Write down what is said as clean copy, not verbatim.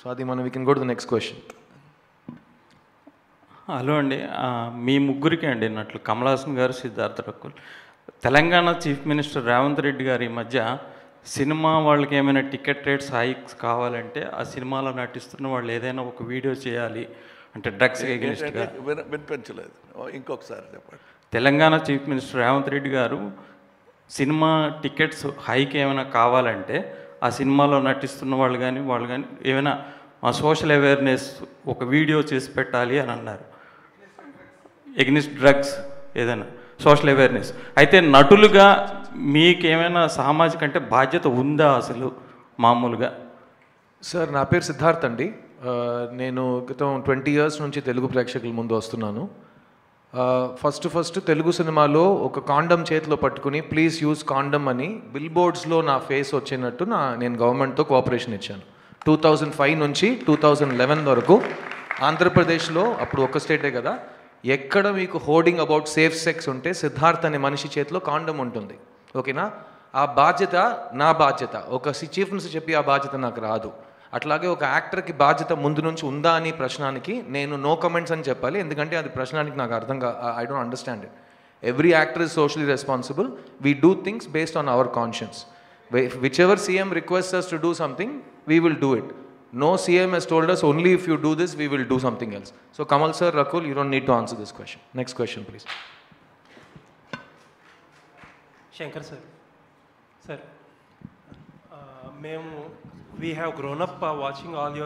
So అది మనం we can go to the next question. Hello అండి, మీ ముగ్గురికి అండి నట్లు కమల్ హాసన్ గారు, సిద్ధార్థ రకుల్. తెలంగాణ చీఫ్ మినిస్టర్ రేవంత్ రెడ్డి గారు ఈ మధ్య సినిమా వాళ్ళకి ఏమైనా టికెట్ రేట్స్ హైక్స్ కావాలంటే ఆ సినిమాలో నటిస్తున్న వాళ్ళు ఏదైనా ఒక వీడియో చేయాలి అంటే డ్రగ్స్ ఎగెనిస్ట్గా. వినిపించలేదు, ఇంకొకసారి చెప్పండి. తెలంగాణ చీఫ్ మినిస్టర్ రేవంత్ రెడ్డి గారు సినిమా టికెట్స్ హైక్ ఏమైనా కావాలంటే ఆ సినిమాలో నటిస్తున్న వాళ్ళు కానీ ఏమైనా సోషల్ అవేర్నెస్ ఒక వీడియో చేసి పెట్టాలి అని అన్నారు. ఎగ్నిస్ట్ డ్రగ్స్ ఏదైనా సోషల్ అవేర్నెస్. అయితే నటులుగా మీకేమైనా సామాజిక అంటే బాధ్యత ఉందా అసలు మామూలుగా? సార్, నా పేరు సిద్ధార్థ్ అండి. నేను గతం 20 years నుంచి తెలుగు ప్రేక్షకుల ముందు వస్తున్నాను. ఫస్ట్ తెలుగు సినిమాలో ఒక కాండమ్ చేతిలో పట్టుకుని ప్లీజ్ యూజ్ కాండమ్ అని బిల్ బోర్డ్స్లో నా ఫేస్ వచ్చినట్టు నేను గవర్నమెంట్తో కోఆపరేషన్ ఇచ్చాను. 2005 నుంచి 2011 వరకు ఆంధ్రప్రదేశ్లో, అప్పుడు ఒక్క స్టేటే కదా, ఎక్కడ మీకు హోర్డింగ్ అబౌట్ సేఫ్ సెక్స్ ఉంటే సిద్ధార్థ్ అనే మనిషి చేతిలో కాండమ్ ఉంటుంది. ఓకేనా? ఆ బాధ్యత నా బాధ్యత. ఒక చీఫ్ మినిస్టర్ చెప్పి ఆ బాధ్యత నాకు రాదు. అట్లాగే ఒక యాక్టర్కి బాధ్యత ముందు నుంచి ఉందా అని ప్రశ్నానికి నేను నో కమెంట్స్ అని చెప్పాలి. ఎందుకంటే అది ప్రశ్నానికి నాకు I don't understand it. Every actor is socially responsible. We do things based on hour conscience. Whichever CM requests us to do something, we will do it. No CM has told us only if you do this, we will do something else. So Kamal sir, Rakul, you don't need to answer this question. Next question, please. Shankar sir. Sir, we have grown up watching all your